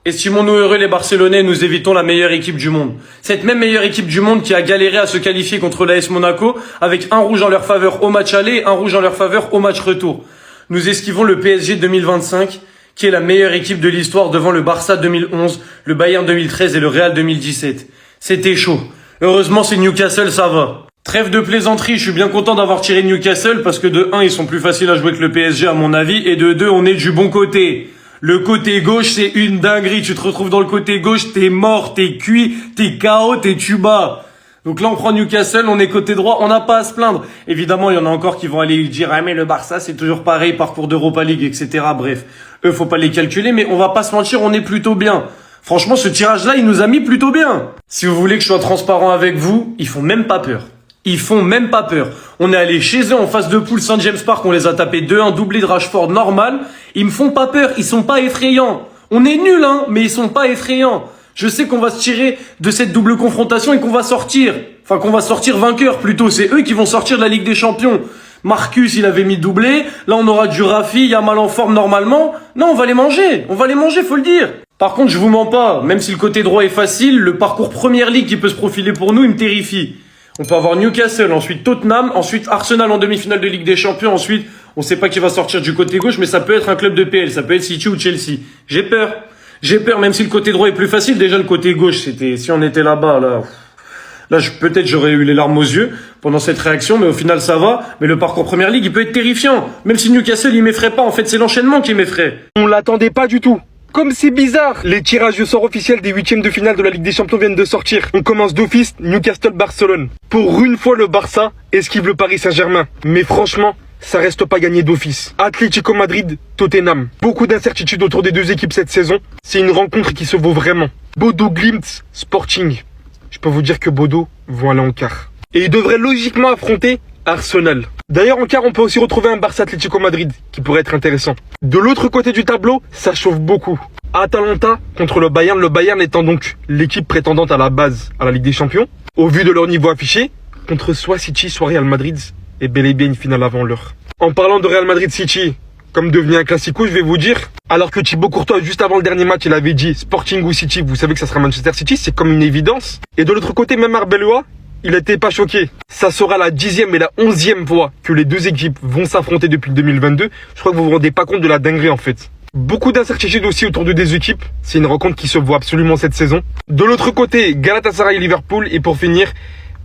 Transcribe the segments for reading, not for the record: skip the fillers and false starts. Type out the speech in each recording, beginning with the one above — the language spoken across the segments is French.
Estimons-nous heureux les Barcelonais, nous évitons la meilleure équipe du monde. Cette même meilleure équipe du monde qui a galéré à se qualifier contre l'AS Monaco avec un rouge en leur faveur au match aller et un rouge en leur faveur au match retour. Nous esquivons le PSG 2025 qui est la meilleure équipe de l'histoire devant le Barça 2011, le Bayern 2013 et le Real 2017. C'était chaud. Heureusement c'est Newcastle, ça va. Trêve de plaisanterie, je suis bien content d'avoir tiré Newcastle parce que de 1, ils sont plus faciles à jouer que le PSG à mon avis et de 2, on est du bon côté. Le côté gauche, c'est une dinguerie. Tu te retrouves dans le côté gauche, t'es mort, t'es cuit, t'es KO, t'es tuba. Donc là, on prend Newcastle, on est côté droit, on n'a pas à se plaindre. Évidemment, il y en a encore qui vont aller dire « Ah mais le Barça, c'est toujours pareil, parcours d'Europa League, etc. » Bref, eux, faut pas les calculer, mais on va pas se mentir, on est plutôt bien. Franchement, ce tirage-là, il nous a mis plutôt bien. Si vous voulez que je sois transparent avec vous, ils font même pas peur. Ils font même pas peur. On est allé chez eux en phase de poule Saint James Park, on les a tapés 2-1, doublé de Rashford normal. Ils me font pas peur, ils sont pas effrayants. On est nuls, hein, mais ils sont pas effrayants. Je sais qu'on va se tirer de cette double confrontation et qu'on va sortir. Enfin, qu'on va sortir vainqueur plutôt. C'est eux qui vont sortir de la Ligue des Champions. Marcus, il avait mis doublé. Là, on aura du Rafi, Yamal en forme normalement. Non, on va les manger. On va les manger, faut le dire. Par contre, je vous mens pas. Même si le côté droit est facile, le parcours Première Ligue qui peut se profiler pour nous, il me terrifie. On peut avoir Newcastle, ensuite Tottenham, ensuite Arsenal en demi-finale de Ligue des Champions, ensuite, on sait pas qui va sortir du côté gauche, mais ça peut être un club de PL, ça peut être City ou Chelsea. J'ai peur. J'ai peur, même si le côté droit est plus facile. Déjà, le côté gauche, si on était là-bas, là, peut-être j'aurais eu les larmes aux yeux pendant cette réaction, mais au final, ça va. Mais le parcours Première Ligue, il peut être terrifiant. Même si Newcastle, il m'effraie pas. En fait, c'est l'enchaînement qui m'effraie. On l'attendait pas du tout. Comme c'est bizarre. Les tirages au sort officiels des huitièmes de finale de la Ligue des Champions viennent de sortir. On commence d'office Newcastle-Barcelone. Pour une fois, le Barça esquive le Paris Saint-Germain. Mais franchement, ça reste pas gagné d'office. Atlético Madrid, Tottenham. Beaucoup d'incertitudes autour des deux équipes cette saison. C'est une rencontre qui se vaut vraiment. Bodo Glimt, Sporting. Je peux vous dire que Bodo vont aller en quart. Et ils devraient logiquement affronter Arsenal. D'ailleurs, en quart, on peut aussi retrouver un Barça Atlético Madrid qui pourrait être intéressant. De l'autre côté du tableau, ça chauffe beaucoup. Atalanta contre le Bayern étant donc l'équipe prétendante à la base à la Ligue des Champions. Au vu de leur niveau affiché, contre soit City, soit Real Madrid, et bel et bien une finale avant l'heure. En parlant de Real Madrid City, comme devenu un classico, je vais vous dire, alors que Thibaut Courtois, juste avant le dernier match, il avait dit Sporting ou City, vous savez que ça sera Manchester City, c'est comme une évidence. Et de l'autre côté, même Arbeloa, il n'était pas choqué. Ça sera la 10e et la 11e fois que les deux équipes vont s'affronter depuis 2022. Je crois que vous vous rendez pas compte de la dinguerie en fait. Beaucoup d'incertitudes aussi autour de deux équipes. C'est une rencontre qui se voit absolument cette saison. De l'autre côté, Galatasaray et Liverpool. Et pour finir,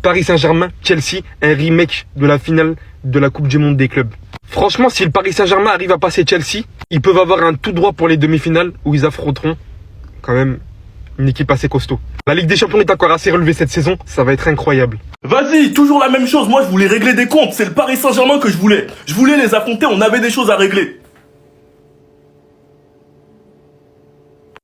Paris Saint-Germain, Chelsea, un remake de la finale de la Coupe du Monde des clubs. Franchement, si le Paris Saint-Germain arrive à passer Chelsea, ils peuvent avoir un tout droit pour les demi-finales où ils affronteront quand même une équipe assez costaud. La Ligue des Champions est encore assez relevée cette saison, ça va être incroyable. Vas-y, toujours la même chose, moi je voulais régler des comptes, c'est le Paris Saint-Germain que je voulais. Je voulais les affronter, on avait des choses à régler.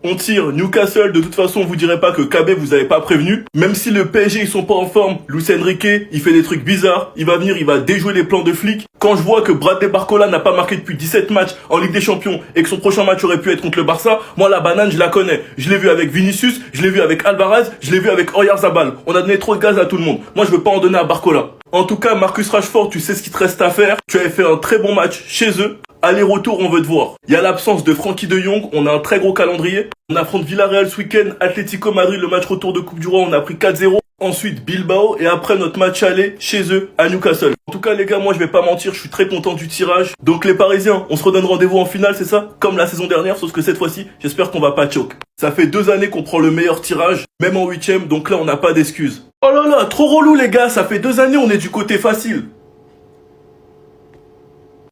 On tire Newcastle, de toute façon on vous dirait pas que KB vous avez pas prévenu. Même si le PSG ils sont pas en forme, Luis Enrique il fait des trucs bizarres, il va venir, il va déjouer les plans de flics. Quand je vois que Bradley Barcola n'a pas marqué depuis 17 matchs en Ligue des Champions et que son prochain match aurait pu être contre le Barça, moi la banane je la connais. Je l'ai vu avec Vinicius, je l'ai vu avec Alvarez, je l'ai vu avec Oyarzabal. On a donné trop de gaz à tout le monde. Moi je veux pas en donner à Barcola. En tout cas Marcus Rashford, tu sais ce qu'il te reste à faire. Tu avais fait un très bon match chez eux. Aller-retour, on veut te voir. Il y a l'absence de Frankie de Jong, on a un très gros calendrier. On affronte Villarreal ce week-end, Atlético Madrid, le match retour de Coupe du Roi, on a pris 4-0. Ensuite Bilbao et après notre match aller chez eux à Newcastle. En tout cas les gars, moi je vais pas mentir, je suis très content du tirage. Donc les Parisiens, on se redonne rendez-vous en finale, c'est ça? Comme la saison dernière, sauf que cette fois-ci, j'espère qu'on va pas choke. Ça fait 2 années qu'on prend le meilleur tirage, même en 8ème, donc là on n'a pas d'excuses. Oh là là, trop relou les gars, ça fait 2 années, on est du côté facile.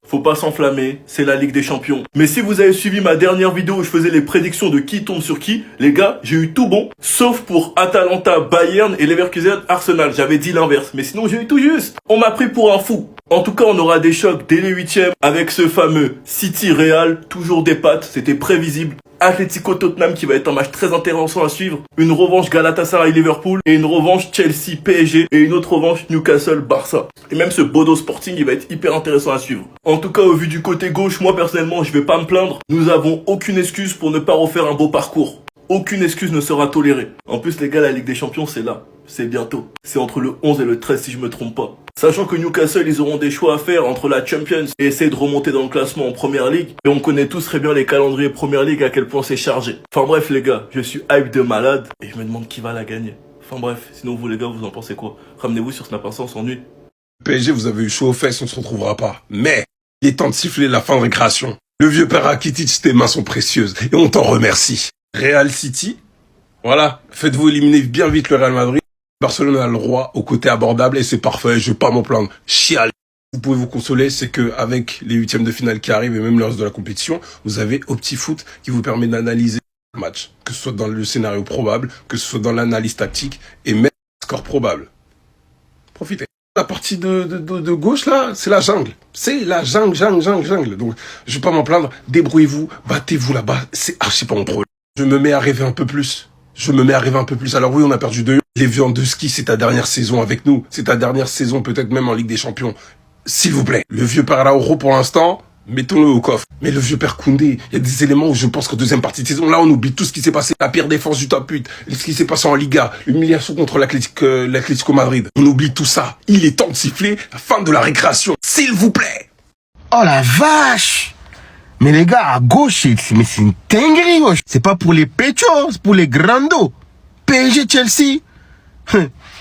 Faut pas s'enflammer, c'est la Ligue des Champions. Mais si vous avez suivi ma dernière vidéo où je faisais les prédictions de qui tombe sur qui, les gars, j'ai eu tout bon, sauf pour Atalanta, Bayern et Leverkusen, Arsenal. J'avais dit l'inverse, mais sinon j'ai eu tout juste. On m'a pris pour un fou. En tout cas, on aura des chocs dès les 8ème avec ce fameux City Real, toujours des pattes, c'était prévisible. Atlético Tottenham qui va être un match très intéressant à suivre. Une revanche Galatasaray Liverpool et une revanche Chelsea PSG et une autre revanche Newcastle Barça. Et même ce Bodo Sporting il va être hyper intéressant à suivre. En tout cas au vu du côté gauche, moi personnellement je vais pas me plaindre. Nous avons aucune excuse pour ne pas refaire un beau parcours. Aucune excuse ne sera tolérée. En plus les gars, la Ligue des Champions c'est là. c'est bientôt. C'est entre le 11 et le 13 si je me trompe pas. Sachant que Newcastle, ils auront des choix à faire entre la Champions et essayer de remonter dans le classement en Première Ligue. Et on connaît tous très bien les calendriers Première Ligue, à quel point c'est chargé. Enfin bref les gars, je suis hype de malade et je me demande qui va la gagner. Enfin bref, sinon vous les gars, vous en pensez quoi? Ramenez-vous sur Snap Instant, on s'ennuie. PSG, vous avez eu chaud aux fesses, on se retrouvera pas. Mais, il est temps de siffler la fin de récréation. Le vieux père Rakitic, tes mains sont précieuses et on t'en remercie. Real City, voilà, faites-vous éliminer bien vite le Real Madrid. Barcelone a le roi au côté abordable et c'est parfait, je vais pas m'en plaindre. Chial. Vous pouvez vous consoler, c'est que avec les huitièmes de finale qui arrivent et même le reste de la compétition, vous avez OptiFoot qui vous permet d'analyser le match, que ce soit dans le scénario probable, que ce soit dans l'analyse tactique et même le score probable. Profitez. La partie de gauche là, c'est la jungle. C'est la jungle. Donc, je vais pas m'en plaindre. Débrouillez-vous, battez-vous là-bas. C'est archi pas mon problème. Je me mets à rêver un peu plus. Alors oui, on a perdu 2. Les viandes de ski, c'est ta dernière saison avec nous. C'est ta dernière saison, peut-être même en Ligue des Champions. S'il vous plaît. Le vieux père Araujo pour l'instant, mettons-le au coffre. Mais le vieux père Koundé, il y a des éléments où je pense qu'en deuxième partie de saison, là, on oublie tout ce qui s'est passé. La pire défense du top 8, ce qui s'est passé en Liga, l'humiliation contre l'Atlético Madrid. On oublie tout ça. Il est temps de siffler la fin de la récréation. S'il vous plaît. Oh la vache! Mais les gars, à gauche, mais c'est une dinguerie, wesh. C'est pas pour les péchos, c'est pour les grandos. PSG Chelsea.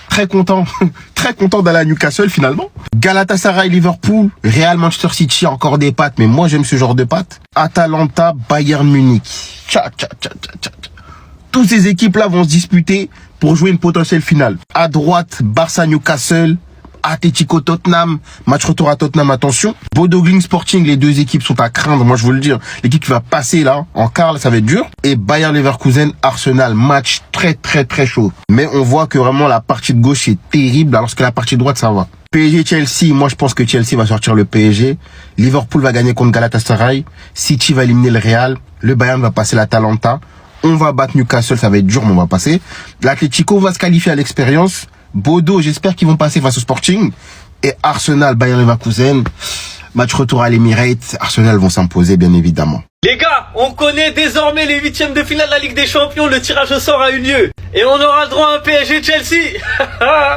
Très content. Très content d'aller à Newcastle, finalement. Galatasaray, Liverpool. Real Manchester City, encore des pattes. Mais moi, j'aime ce genre de pattes. Atalanta, Bayern Munich. Toutes ces équipes-là vont se disputer pour jouer une potentielle finale. À droite, Barça, Newcastle. Atletico Tottenham, match retour à Tottenham, attention. Bodo Glimt Sporting, les deux équipes sont à craindre, moi je veux le dire. L'équipe qui va passer là, en quart, là, ça va être dur. Et Bayern Leverkusen, Arsenal, match très chaud. Mais on voit que vraiment la partie de gauche est terrible, alors que la partie de droite ça va. PSG Chelsea, moi je pense que Chelsea va sortir le PSG. Liverpool va gagner contre Galatasaray. City va éliminer le Real. Le Bayern va passer l'Atalanta. On va battre Newcastle, ça va être dur, mais on va passer. L'Atlético va se qualifier à l'expérience. Bodo, j'espère qu'ils vont passer face au Sporting. Et Arsenal, Bayern Leverkusen, match retour à l'Emirates. Arsenal vont s'imposer, bien évidemment. Les gars, on connaît désormais les huitièmes de finale de la Ligue des Champions. Le tirage au sort a eu lieu. Et on aura le droit à un PSG Chelsea.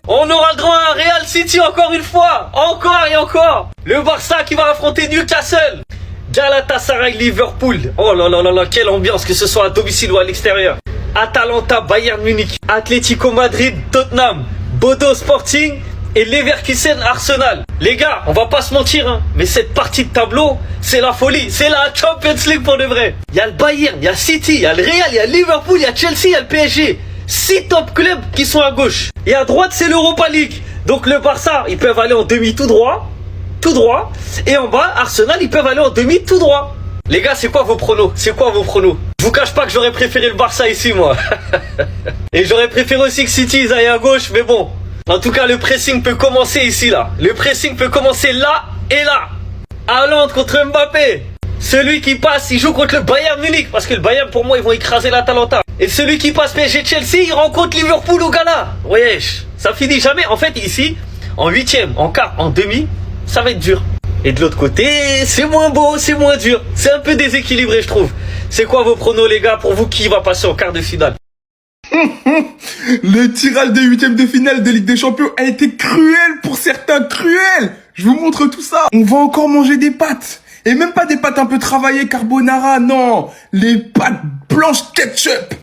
On aura le droit à un Real City encore une fois. Encore et encore. Le Barça qui va affronter Newcastle. Galatasaray, Liverpool. Oh là là là là, quelle ambiance, que ce soit à domicile ou à l'extérieur. Atalanta, Bayern Munich. Atlético Madrid, Tottenham. Bodo Sporting et Leverkusen Arsenal. Les gars, on va pas se mentir, hein, mais cette partie de tableau, c'est la folie. C'est la Champions League pour de vrai. Il y a le Bayern, il y a City, il y a le Real, il y a Liverpool, il y a Chelsea, il y a le PSG. 6 top clubs qui sont à gauche. Et à droite, c'est l'Europa League. Donc le Barça, ils peuvent aller en demi tout droit. Tout droit. Et en bas, Arsenal, ils peuvent aller en demi tout droit. Les gars, c'est quoi vos pronos? Je vous cache pas que j'aurais préféré le Barça ici, moi. Et j'aurais préféré aussi que City ils aillent à gauche, mais bon. En tout cas, le pressing peut commencer ici, là. Le pressing peut commencer là et là. Haaland contre Mbappé. Celui qui passe, il joue contre le Bayern Munich. Parce que le Bayern, pour moi, ils vont écraser l'Atalanta. Et celui qui passe PSG Chelsea, il rencontre Liverpool au Ghana. Wesh, ça finit jamais. En fait, ici, en huitième, en quart, en demi, ça va être dur. Et de l'autre côté, c'est moins beau, c'est moins dur. C'est un peu déséquilibré, je trouve. C'est quoi vos pronos, les gars? Pour vous, qui va passer en quart de finale? Le tirage des huitièmes de finale de Ligue des Champions a été cruel pour certains, cruel. Je vous montre tout ça. On va encore manger des pâtes. Et même pas des pâtes un peu travaillées, carbonara, non. Les pâtes blanches ketchup.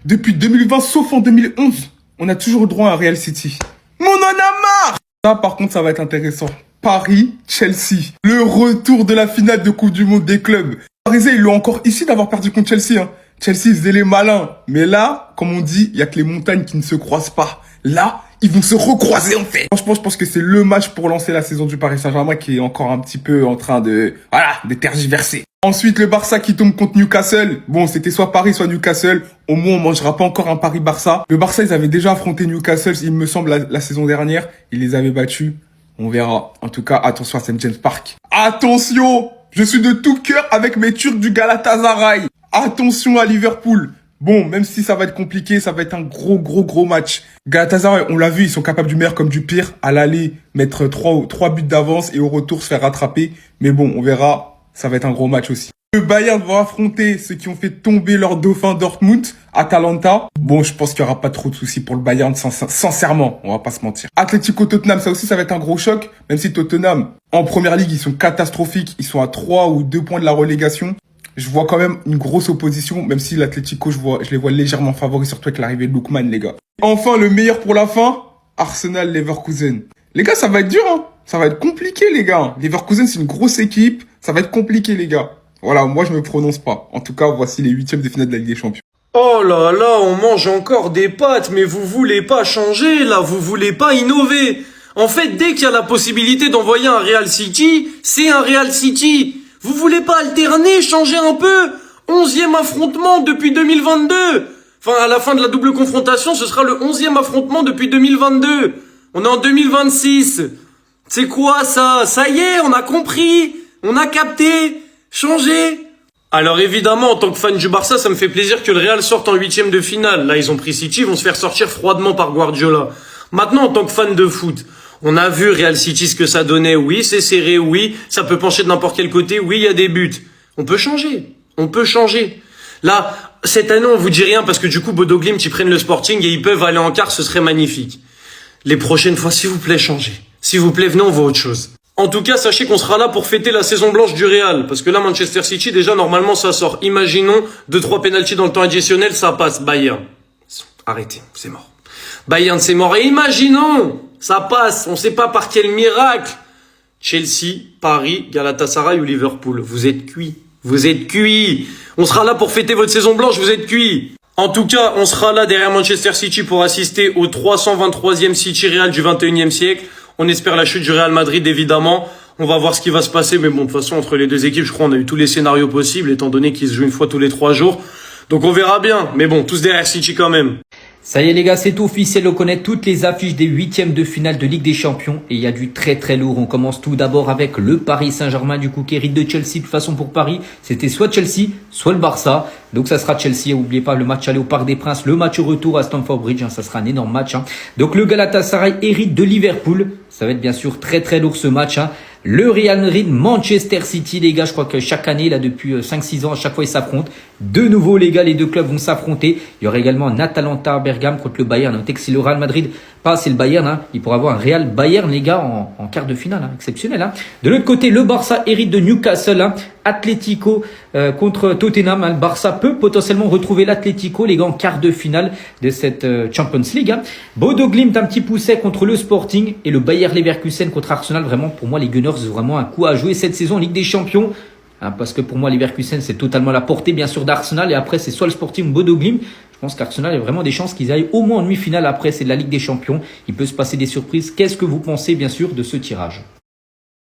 Depuis 2020, sauf en 2011, on a toujours le droit à un Real City. Mais on en a marre. Ça, par contre, ça va être intéressant. Paris-Chelsea. Le retour de la finale de Coupe du Monde des clubs. Les Parisiens, ils l'ont encore ici d'avoir perdu contre Chelsea, hein. Chelsea, ils faisaient les malins. Mais là, comme on dit, il y a que les montagnes qui ne se croisent pas. Là, ils vont se recroiser, en fait. Franchement, je pense que c'est le match pour lancer la saison du Paris Saint-Germain qui est encore un petit peu en train de tergiverser. Ensuite, le Barça qui tombe contre Newcastle. Bon, c'était soit Paris, soit Newcastle. Au moins, on mangera pas encore un Paris-Barça. Le Barça, ils avaient déjà affronté Newcastle, il me semble, la saison dernière. Ils les avaient battus. On verra. En tout cas, attention à St. James Park. Attention! Je suis de tout cœur avec mes Turcs du Galatasaray. Attention à Liverpool. Bon, même si ça va être compliqué, ça va être un gros match. Galatasaray, on l'a vu, ils sont capables du meilleur comme du pire. À l'aller, mettre trois buts d'avance et au retour se faire rattraper. Mais bon, on verra. Ça va être un gros match aussi. Le Bayern va affronter ceux qui ont fait tomber leur dauphin Dortmund, Atalanta. Bon, je pense qu'il n'y aura pas trop de soucis pour le Bayern, sincèrement, on va pas se mentir. Atlético Tottenham, ça aussi, ça va être un gros choc, même si Tottenham, en première ligue, ils sont catastrophiques, ils sont à 3 ou 2 points de la relégation. Je vois quand même une grosse opposition, même si l'Atlético, je les vois légèrement favoris, surtout avec l'arrivée de Lookman, les gars. Enfin, le meilleur pour la fin, Arsenal Leverkusen. Les gars, ça va être dur, hein. Ça va être compliqué, les gars. Leverkusen, c'est une grosse équipe. Ça va être compliqué, les gars. Voilà, moi, je me prononce pas. En tout cas, voici les 8e de finale de la Ligue des Champions. Oh là là, on mange encore des pâtes, mais vous voulez pas changer, là, vous voulez pas innover. En fait, dès qu'il y a la possibilité d'envoyer un Real City, c'est un Real City. Vous voulez pas alterner, changer un peu? 11e affrontement depuis 2022. Enfin, à la fin de la double confrontation, ce sera le 11e affrontement depuis 2022. On est en 2026. C'est quoi ça? Ça y est, on a compris. On a capté. Changé. Alors évidemment, en tant que fan du Barça, ça me fait plaisir que le Real sorte en 8e de finale. Là, ils ont pris City, ils vont se faire sortir froidement par Guardiola. Maintenant, en tant que fan de foot, on a vu Real City ce que ça donnait. Oui, c'est serré, oui, ça peut pencher de n'importe quel côté, oui, il y a des buts. On peut changer. On peut changer. Là, cette année, on vous dit rien parce que du coup, Bodo Glimt, ils prennent le Sporting et ils peuvent aller en quart, ce serait magnifique. Les prochaines fois, s'il vous plaît, changez. S'il vous plaît, venez, on voit autre chose. En tout cas, sachez qu'on sera là pour fêter la saison blanche du Real. Parce que là, Manchester City, déjà, normalement, ça sort. Imaginons, 2-3 pénaltys dans le temps additionnel, ça passe. Bayern. Arrêtez, c'est mort. Bayern, c'est mort. Et imaginons, ça passe. On sait pas par quel miracle. Chelsea, Paris, Galatasaray ou Liverpool. Vous êtes cuits. Vous êtes cuits. On sera là pour fêter votre saison blanche, vous êtes cuits. En tout cas, on sera là derrière Manchester City pour assister au 323e City Real du 21e siècle. On espère la chute du Real Madrid, évidemment. On va voir ce qui va se passer. Mais bon, de toute façon, entre les deux équipes, je crois, on a eu tous les scénarios possibles, étant donné qu'ils se jouent une fois tous les 3 jours. Donc on verra bien. Mais bon, tous derrière City quand même. Ça y est les gars, c'est officiel, on connaît toutes les affiches des 8e de finale de Ligue des Champions et il y a du très très lourd. On commence tout d'abord avec le Paris Saint-Germain du coup qui hérite de Chelsea. De toute façon pour Paris, c'était soit Chelsea, soit le Barça. Donc ça sera Chelsea, n'oubliez pas le match aller au Parc des Princes, le match retour à Stamford Bridge, ça sera un énorme match. Donc le Galatasaray hérite de Liverpool, ça va être bien sûr très très lourd ce match. Le Real Madrid, Manchester City, les gars, je crois que chaque année, là, depuis 5-6 ans, à chaque fois, ils s'affrontent. De nouveau, les gars, les deux clubs vont s'affronter. Il y aura également un Atalanta Bergame contre le Bayern. Notez que si le Real Madrid passe et le Bayern, il pourra avoir un Real Bayern, les gars, en quart de finale, exceptionnel. De l'autre côté, le Barça hérite de Newcastle, Atlético contre Tottenham. Le Barça peut potentiellement retrouver l'Atlético, les gars, en quart de finale de cette Champions League. Bodo Glimt, un petit pousset contre le Sporting et le Bayer Leverkusen contre Arsenal. Vraiment, pour moi, les Gunners, c'est vraiment un coup à jouer cette saison en Ligue des Champions. Parce que pour moi, Leverkusen, c'est totalement la portée, bien sûr, d'Arsenal. Et après, c'est soit le Sporting ou Bodo Glimt. Je pense qu'Arsenal a vraiment des chances qu'ils aillent au moins en demi-finale. Après, c'est de la Ligue des Champions. Il peut se passer des surprises. Qu'est-ce que vous pensez, bien sûr, de ce tirage ?